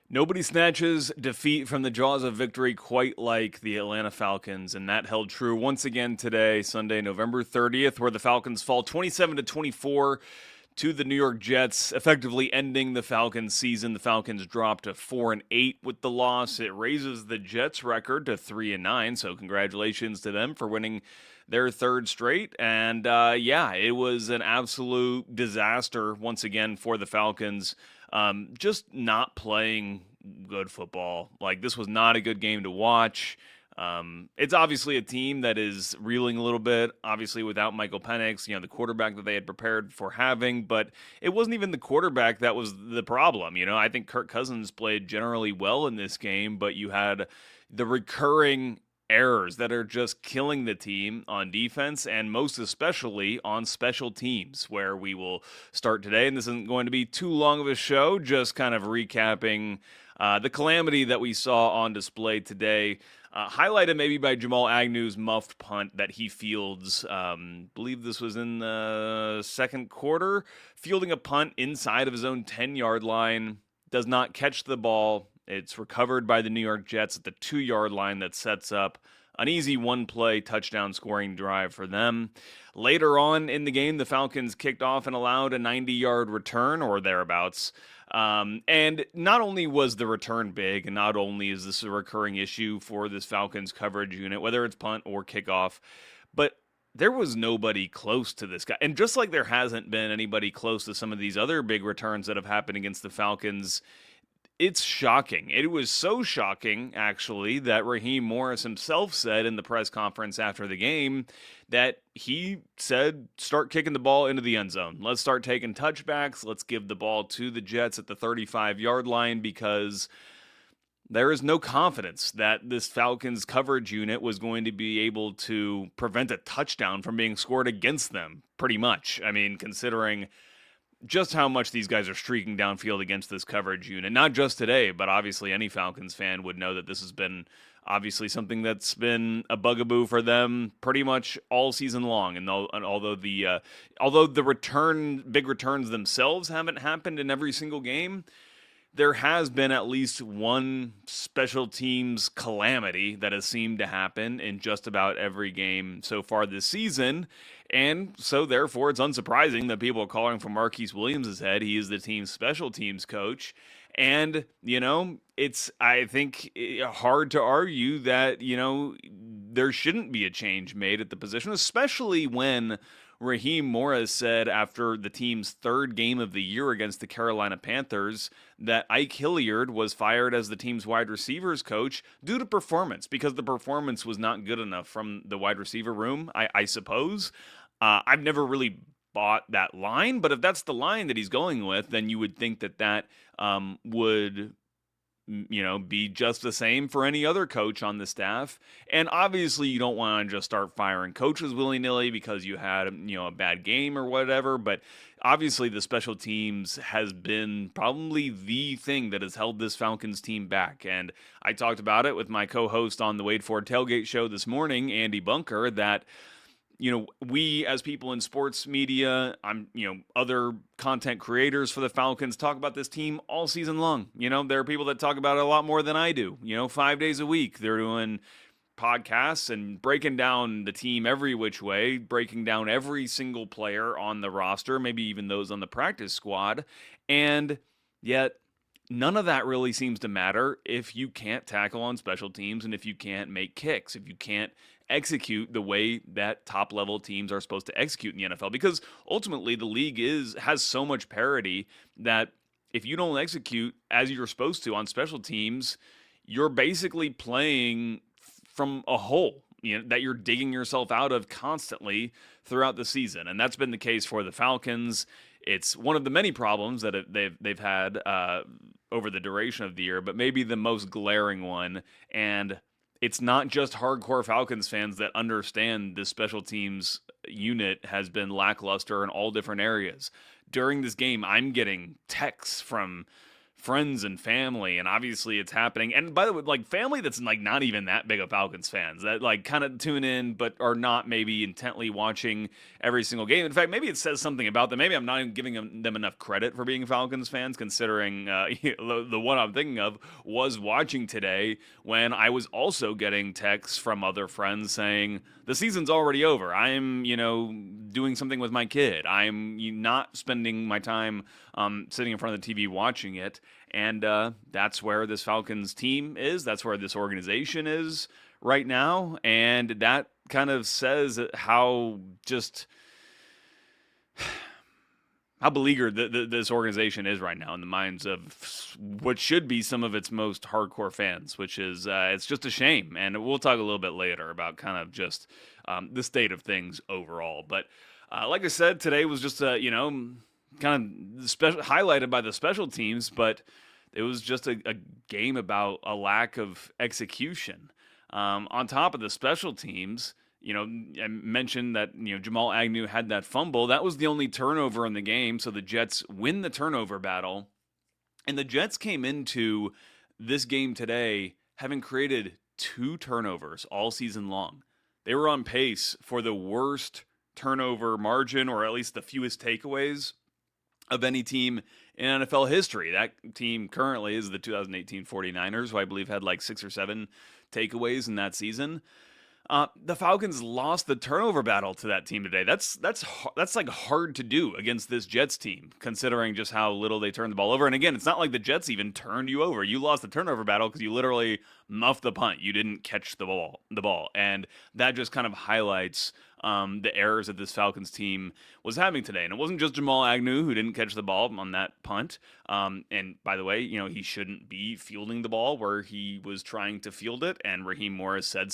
Nobody snatches defeat from the jaws of victory quite like the Atlanta Falcons, and that held true once again today, Sunday, November 30th, where the Falcons fall 27 to 24 to the New York Jets, effectively ending the Falcons season. The Falcons dropped to 4-8 with the loss. It raises the Jets record to 3-9, so congratulations to them for winning their third straight. And yeah, it was an absolute disaster once again for the Falcons. Just not playing good football. Like, this was not a good game to watch. It's obviously a team that is reeling a little bit, obviously without Michael Penix, the quarterback that they had prepared for having, but it wasn't even the quarterback that was the problem. I think Kirk Cousins played generally well in this game, but you had the recurring errors that are just killing the team on defense and most especially on special teams, where we will start today. And this isn't going to be too long of a show, just kind of recapping the calamity that we saw on display today. Highlighted maybe by Jamal Agnew's muffed punt that he fields. Believe this was in the second quarter. Fielding a punt inside of his own 10-yard line, does not catch the ball. It's recovered by the New York Jets at the 2-yard line that sets up an easy one-play touchdown scoring drive for them. Later on in the game, the Falcons kicked off and allowed a 90-yard return or thereabouts. And not only was the return big, and not only is this a recurring issue for this Falcons coverage unit, whether it's punt or kickoff, but there was nobody close to this guy. And just like there hasn't been anybody close to some of these other big returns that have happened against the Falcons, it's shocking. It was so shocking, actually, that Raheem Morris himself said in the press conference after the game that he said, start kicking the ball into the end zone. Let's start taking touchbacks. Let's give the ball to the Jets at the 35-yard line, because there is no confidence that this Falcons coverage unit was going to be able to prevent a touchdown from being scored against them, pretty much. I mean, considering just how much these guys are streaking downfield against this coverage unit. Not just today, but obviously any Falcons fan would know that this has been obviously something that's been a bugaboo for them pretty much all season long. And although the big returns themselves haven't happened in every single game, there has been at least one special teams calamity that has seemed to happen in just about every game so far this season. And so, therefore, it's unsurprising that people are calling for Marquise Williams' head. He is the team's special teams coach. And, it's, I think, hard to argue that, there shouldn't be a change made at the position, especially when Raheem Morris said after the team's third game of the year against the Carolina Panthers that Ike Hilliard was fired as the team's wide receivers coach due to performance, because the performance was not good enough from the wide receiver room, I suppose. I've never really bought that line, but if that's the line that he's going with, then you would think that would be just the same for any other coach on the staff. And obviously you don't want to just start firing coaches willy-nilly because you had, a bad game or whatever. But obviously the special teams has been probably the thing that has held this Falcons team back. And I talked about it with my co-host on the Wade Ford Tailgate show this morning, Andy Bunker, that we as people in sports media, other content creators for the Falcons talk about this team all season long. There are people that talk about it a lot more than I do, 5 days a week. They're doing podcasts and breaking down the team every which way, breaking down every single player on the roster, maybe even those on the practice squad. And yet, none of that really seems to matter if you can't tackle on special teams and if you can't make kicks, if you can't execute the way that top level teams are supposed to execute in the NFL, because ultimately the league has so much parity that if you don't execute as you're supposed to on special teams, you're basically playing from a hole, that you're digging yourself out of constantly throughout the season. And that's been the case for the Falcons. It's one of the many problems that they've had over the duration of the year, but maybe the most glaring one. And it's not just hardcore Falcons fans that understand this special teams unit has been lackluster in all different areas. During this game, I'm getting texts from friends and family, and obviously it's happening. And by the way, like family that's like not even that big of Falcons fans that like kind of tune in but are not maybe intently watching every single game. In fact, maybe it says something about them. Maybe I'm not even giving them enough credit for being Falcons fans, considering the one I'm thinking of was watching today when I was also getting texts from other friends saying the season's already over. I'm, doing something with my kid. I'm not spending my time sitting in front of the TV watching it. And that's where this Falcons team is. That's where this organization is right now. And that kind of says how just how beleaguered this organization is right now in the minds of what should be some of its most hardcore fans, which is it's just a shame. And we'll talk a little bit later about kind of just the state of things overall. But like I said, today was just kind of highlighted by the special teams, but it was just a game about a lack of execution. On top of the special teams, I mentioned that, Jamal Agnew had that fumble. That was the only turnover in the game, so the Jets win the turnover battle. And the Jets came into this game today having created 2 turnovers all season long. They were on pace for the worst turnover margin, or at least the fewest takeaways of any team in NFL history. That team currently is the 2018 49ers, who I believe had like 6 or 7 takeaways in that season. The Falcons lost the turnover battle to that team today. That's like hard to do against this Jets team, considering just how little they turned the ball over. And again, it's not like the Jets even turned you over. You lost the turnover battle because you literally muffed the punt. You didn't catch the ball, and that just kind of highlights the errors that this Falcons team was having today. And it wasn't just Jamal Agnew who didn't catch the ball on that punt. And by the way, he shouldn't be fielding the ball where he was trying to field it. And Raheem Morris said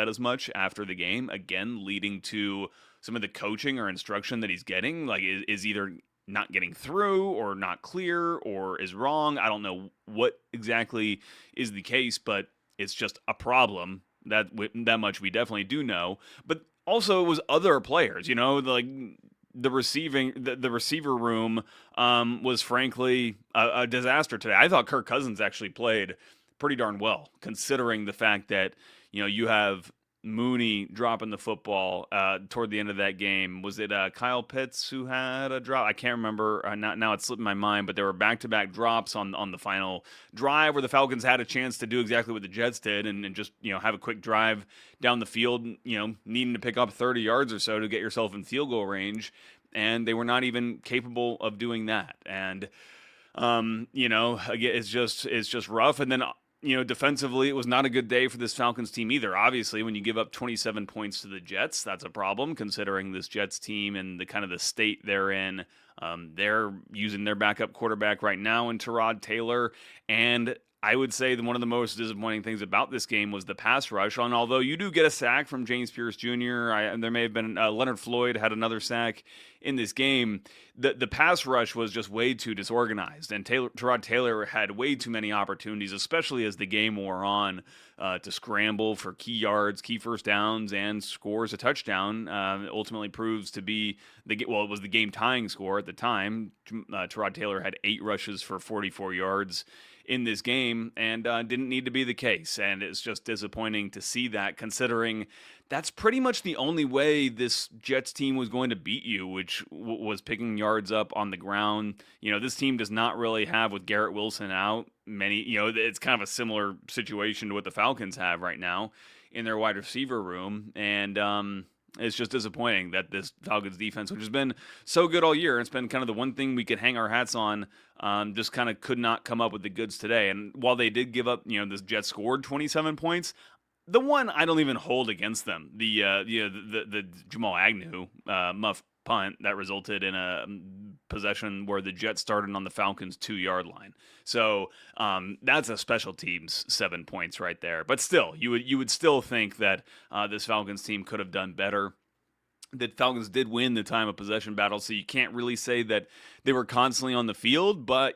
as much after the game, again, leading to some of the coaching or instruction that he's getting, like is either not getting through or not clear or is wrong. I don't know what exactly is the case, but it's just a problem. That much we definitely do know. But also, it was other players, like the receiver room was frankly a disaster today. I thought Kirk Cousins actually played pretty darn well, considering the fact that, you have Mooney dropping the football toward the end of that game. Was it Kyle Pitts who had a drop? I can't remember. Now it's slipping my mind, but there were back-to-back drops on the final drive where the Falcons had a chance to do exactly what the Jets did and just, have a quick drive down the field, needing to pick up 30 yards or so to get yourself in field goal range. And they were not even capable of doing that. And, again, it's just rough. And then, defensively, it was not a good day for this Falcons team either. Obviously, when you give up 27 points to the Jets, that's a problem, considering this Jets team and the kind of the state they're in. They're using their backup quarterback right now in Tyrod Taylor, and I would say that one of the most disappointing things about this game was the pass rush. And although you do get a sack from James Pierce Jr., there may have been Leonard Floyd had another sack in this game. The pass rush was just way too disorganized, and Tyrod Taylor had way too many opportunities, especially as the game wore on, to scramble for key yards, key first downs, and scores a touchdown. Ultimately proves to be it was the game tying score at the time. Tyrod Taylor had 8 rushes for 44 yards in this game, and didn't need to be the case. And it's just disappointing to see that, considering that's pretty much the only way this Jets team was going to beat you, which was picking yards up on the ground. This team does not really have, with Garrett Wilson out, many, it's kind of a similar situation to what the Falcons have right now in their wide receiver room. And it's just disappointing that this Falcons defense, which has been so good all year, it's been kind of the one thing we could hang our hats on, just kind of could not come up with the goods today. And while they did give up, this Jets scored 27 points, the one I don't even hold against them, the Jamal Agnew muff punt that resulted in a possession where the Jets started on the Falcons' 2-yard line. So that's a special teams 7 points right there. But still, you would still think that this Falcons team could have done better. The Falcons did win the time of possession battle, so you can't really say that they were constantly on the field. But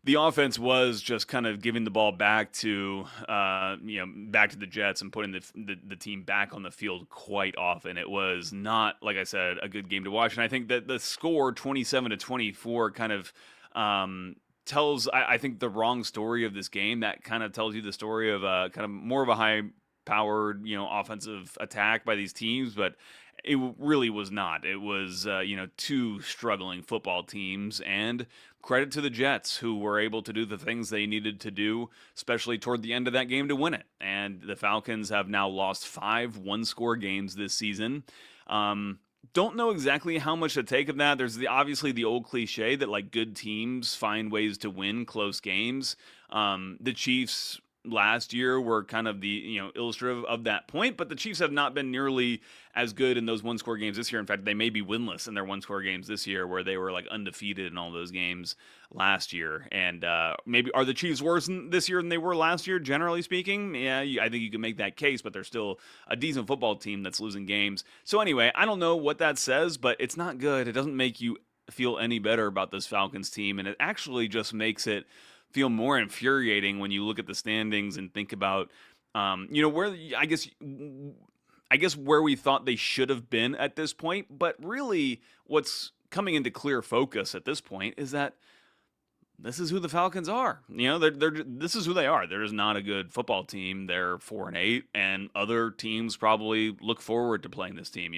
the offense was just kind of giving the ball back to back to the Jets and putting the team back on the field quite often. It was not, like I said, a good game to watch. And I think that the score 27-24 kind of tells, I think, the wrong story of this game. That kind of tells you the story of kind of more of a high powered, offensive attack by these teams, but it really was not. It was, two struggling football teams, and credit to the Jets who were able to do the things they needed to do, especially toward the end of that game to win it. And the Falcons have now lost 5 one-score games this season. Don't know exactly how much to take of that. There's obviously the old cliche that like good teams find ways to win close games. The Chiefs last year were kind of the illustrative of that point, but the Chiefs have not been nearly as good in those one-score games this year. In fact, they may be winless in their one-score games this year, where they were like undefeated in all those games last year. And maybe are the Chiefs worse this year than they were last year, generally speaking? Yeah, I think you can make that case, but they're still a decent football team that's losing games. So anyway, I don't know what that says, but it's not good. It doesn't make you feel any better about this Falcons team, and it actually just makes it feel more infuriating when you look at the standings and think about, where I guess where we thought they should have been at this point. But really, what's coming into clear focus at this point is that this is who the Falcons are. This is who they are. They're just not a good football team. They're 4-8, and other teams probably look forward to playing this team.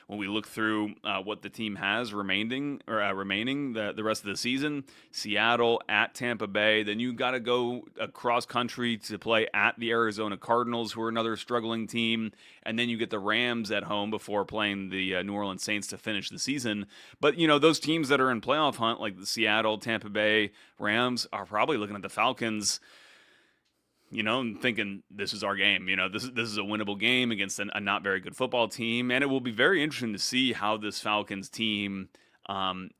When we look through what the team has remaining the rest of the season, Seattle at Tampa Bay, then you got to go across country to play at the Arizona Cardinals, who are another struggling team, and then you get the Rams at home before playing the New Orleans Saints to finish the season. But those teams that are in playoff hunt, like the Seattle, Tampa Bay, Rams, are probably looking at the Falcons, and thinking this is our game. This is a winnable game against a not very good football team, and it will be very interesting to see how this Falcons team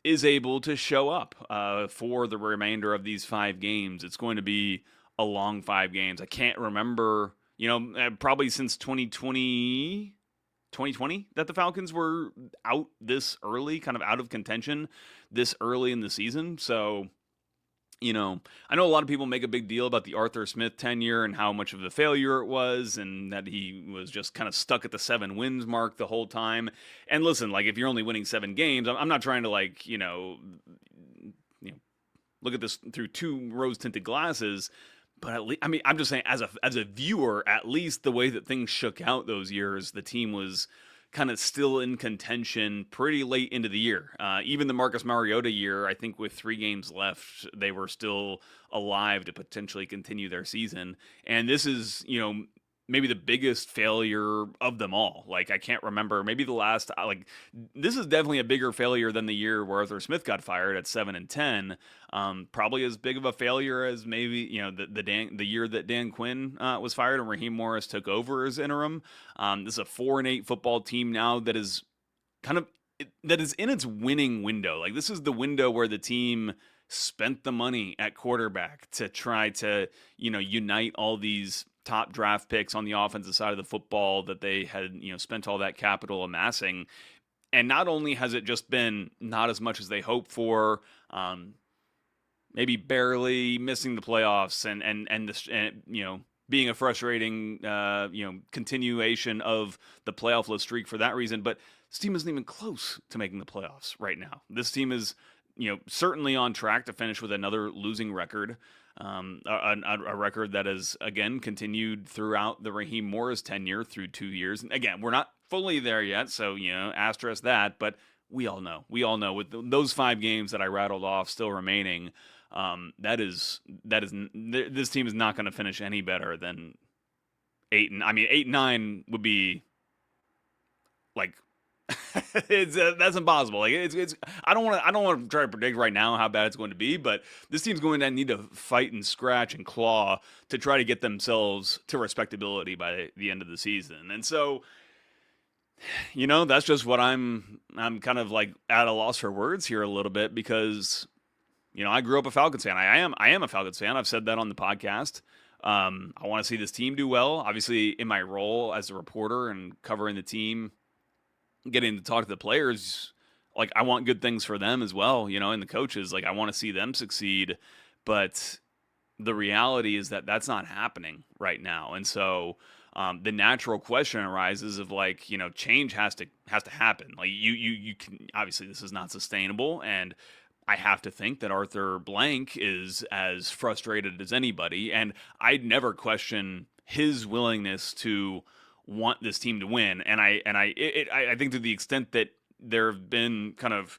is able to show up for the remainder of these 5 games. It's going to be a long 5 games. I can't remember, probably since 2020 that the Falcons were out this early, kind of out of contention this early in the season. So, I know a lot of people make a big deal about the Arthur Smith tenure and how much of a failure it was, and that he was just kind of stuck at the 7 wins mark the whole time. And listen, like, if you're only winning 7 games, I'm not trying to look at this through 2 rose-tinted glasses. But at least, I'm just saying, as a viewer, at least the way that things shook out those years, the team was kind of still in contention pretty late into the year. Even the Marcus Mariota year, I think with 3 games left, they were still alive to potentially continue their season. And this is, maybe the biggest failure of them all. Like, I can't remember, maybe the last, this is definitely a bigger failure than the year where Arthur Smith got fired at 7-10. Probably as big of a failure as maybe, the year that Dan Quinn was fired and Raheem Morris took over as interim. This is a 4-8 football team now that is that is in its winning window. Like, this is the window where the team spent the money at quarterback to try to, unite all these top draft picks on the offensive side of the football that they had, spent all that capital amassing. And not only has it just been not as much as they hoped for, maybe barely missing the playoffs and being a frustrating, continuation of the playoff-less streak for that reason. But this team isn't even close to making the playoffs right now. This team is, certainly on track to finish with another losing record. A record that has, again, continued throughout the Raheem Morris tenure through 2 years. And again, we're not fully there yet, so, asterisk that, but we all know with those 5 games that I rattled off still remaining, this team is not going to finish any better than 8-9 would be like, that's impossible. Like, it's I don't want to try to predict right now how bad it's going to be, but this team's going to need to fight and scratch and claw to try to get themselves to respectability by the end of the season. And so, that's just what I'm kind of like at a loss for words here a little bit, because I grew up a Falcons fan. I am a Falcons fan. I've said that on the podcast. I want to see this team do well. Obviously, in my role as a reporter and covering the team, getting to talk to the players, like, I want good things for them as well, and the coaches. Like, I want to see them succeed, but the reality is that that's not happening right now. And so the natural question arises of, like, change has to happen. Like, you can, obviously this is not sustainable, and I have to think that Arthur Blank is as frustrated as anybody, and I'd never question his willingness to want this team to win. And I think to the extent that there have been kind of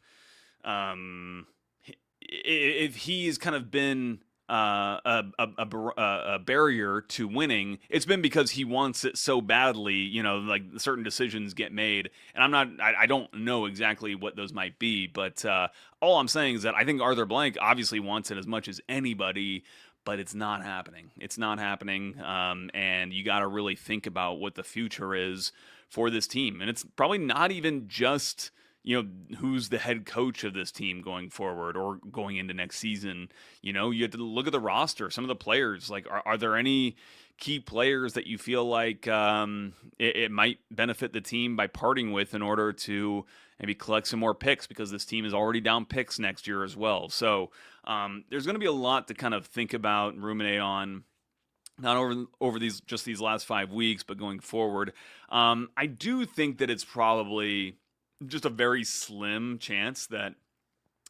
if he's kind of been a barrier to winning, it's been because he wants it so badly. Like certain decisions get made, and I don't know exactly what those might be, but all I'm saying is that I think Arthur Blank obviously wants it as much as anybody. But it's not happening. It's not happening, and you got to really think about what the future is for this team. And it's probably not even just who's the head coach of this team going forward or going into next season. You have to look at the roster, some of the players. Like, are there any key players that you feel like it might benefit the team by parting with in order to maybe collect some more picks, because this team is already down picks next year as well. So there's going to be a lot to kind of think about and ruminate on, not over these last 5 weeks, but going forward. I do think that it's probably just a very slim chance that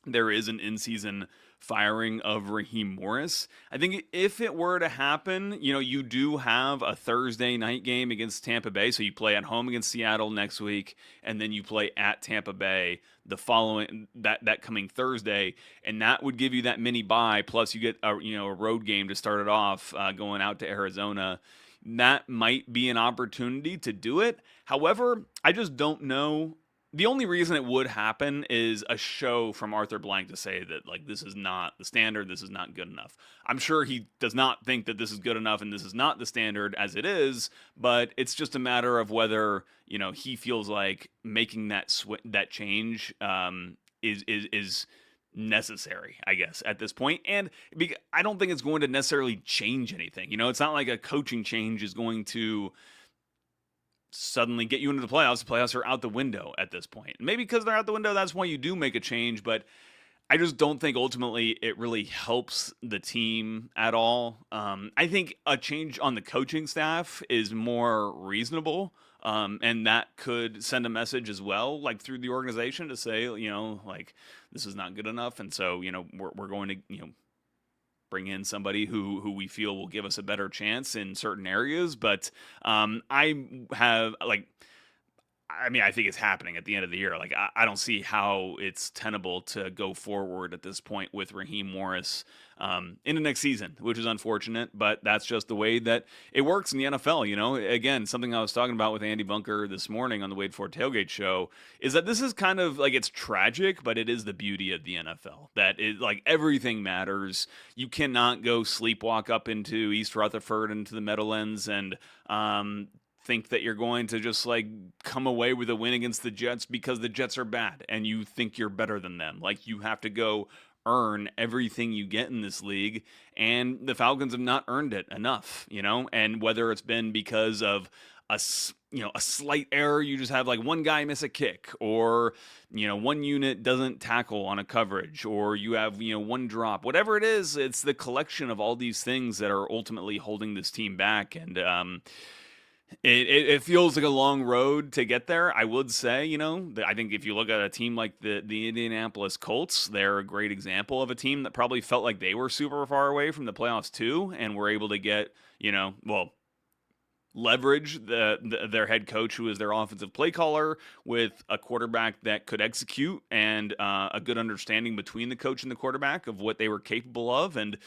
there is an in-season firing of Raheem Morris. I think if it were to happen, you do have a Thursday night game against Tampa Bay. So you play at home against Seattle next week, and then you play at Tampa Bay the following that coming Thursday, and that would give you that mini bye. Plus, you get a road game to start it off, going out to Arizona. That might be an opportunity to do it. However, I just don't know. The only reason it would happen is a show from Arthur Blank to say that, like, this is not the standard, this is not good enough. I'm sure he does not think that this is good enough and this is not the standard as it is, but it's just a matter of whether, he feels like making that change is necessary, I guess, at this point. And I don't think it's going to necessarily change anything. It's not like a coaching change is going to suddenly get you into the playoffs. The playoffs are out the window at this point. Maybe because they're out the window, that's why you do make a change, but I just don't think ultimately it really helps the team at all. I think a change on the coaching staff is more reasonable, and that could send a message as well, like through the organization, to say, like, this is not good enough, and so we're going to bring in somebody who we feel will give us a better chance in certain areas. But I think it's happening at the end of the year. Like, I don't see how it's tenable to go forward at this point with Raheem Morris into next season, which is unfortunate, but that's just the way that it works in the NFL. Again, something I was talking about with Andy Bunker this morning on the Wade Ford Tailgate Show is that this is kind of like, it's tragic, but it is the beauty of the NFL, that it, like, everything matters. You cannot go sleepwalk up into East Rutherford, into the Meadowlands, and think that you're going to just, like, come away with a win against the Jets because the Jets are bad and you think you're better than them. Like, you have to go earn everything you get in this league, and the Falcons have not earned it enough, and whether it's been because of a slight error, you just have like one guy miss a kick, or one unit doesn't tackle on a coverage, or you have one drop, whatever it is, it's the collection of all these things that are ultimately holding this team back. And it feels like a long road to get there. I would say, I think if you look at a team like the Indianapolis Colts, they're a great example of a team that probably felt like they were super far away from the playoffs too, and were able to get, leverage their head coach, who is their offensive play caller, with a quarterback that could execute, and a good understanding between the coach and the quarterback of what they were capable of. And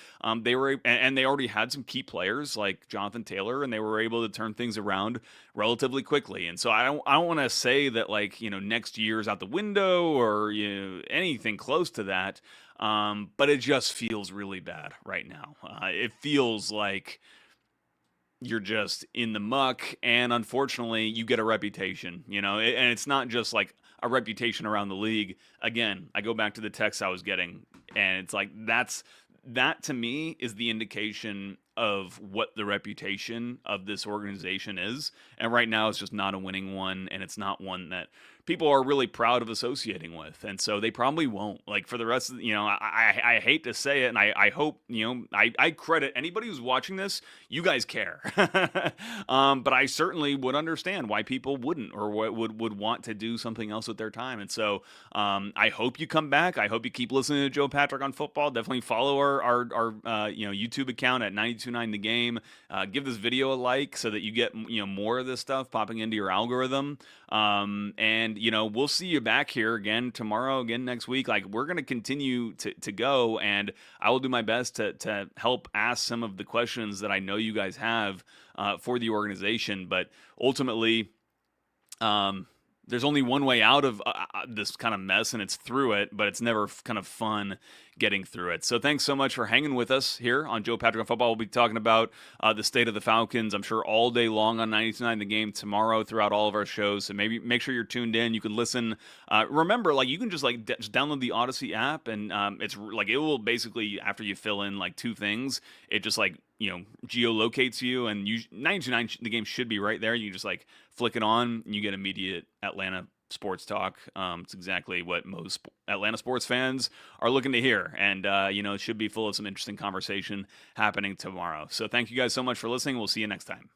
they already had some key players like Jonathan Taylor, and they were able to turn things around relatively quickly. And so I don't want to say that, like, next year's out the window or anything close to that. But it just feels really bad right now. It feels like you're just in the muck, and unfortunately you get a reputation, and it's not just like a reputation around the league. Again, I go back to the text I was getting, and it's like, that to me is the indication of what the reputation of this organization is. And right now it's just not a winning one, and it's not one that people are really proud of associating with. And so they probably won't. Like for the rest of, I hate to say it, and I hope, I credit anybody who's watching this, you guys care. But I certainly would understand why people wouldn't, or would want to do something else with their time. And so I hope you come back. I hope you keep listening to Joe Patrick on football. Definitely follow our YouTube account at 929 The Game. Give this video a like so that you get more of this stuff popping into your algorithm. And we'll see you back here again tomorrow, again next week. Like, we're gonna continue to go, and I will do my best to help ask some of the questions that I know you guys have for the organization. But ultimately, there's only one way out of this kind of mess, and it's through it, but it's never kind of fun getting through it. So thanks so much for hanging with us here on Joe Patrick on Football. We'll be talking about the state of the Falcons, I'm sure, all day long on 92.9 The Game tomorrow throughout all of our shows. So maybe make sure you're tuned in. You can listen. Remember, like, you can just just download the Odyssey app, and it's like, it will basically, after you fill in like two things, it just like geolocates you, and 92.9 The Game should be right there. You just like flick it on, and you get immediate Atlanta sports talk. It's exactly what most Atlanta sports fans are looking to hear, and it should be full of some interesting conversation happening tomorrow. So thank you guys so much for listening. We'll see you next time.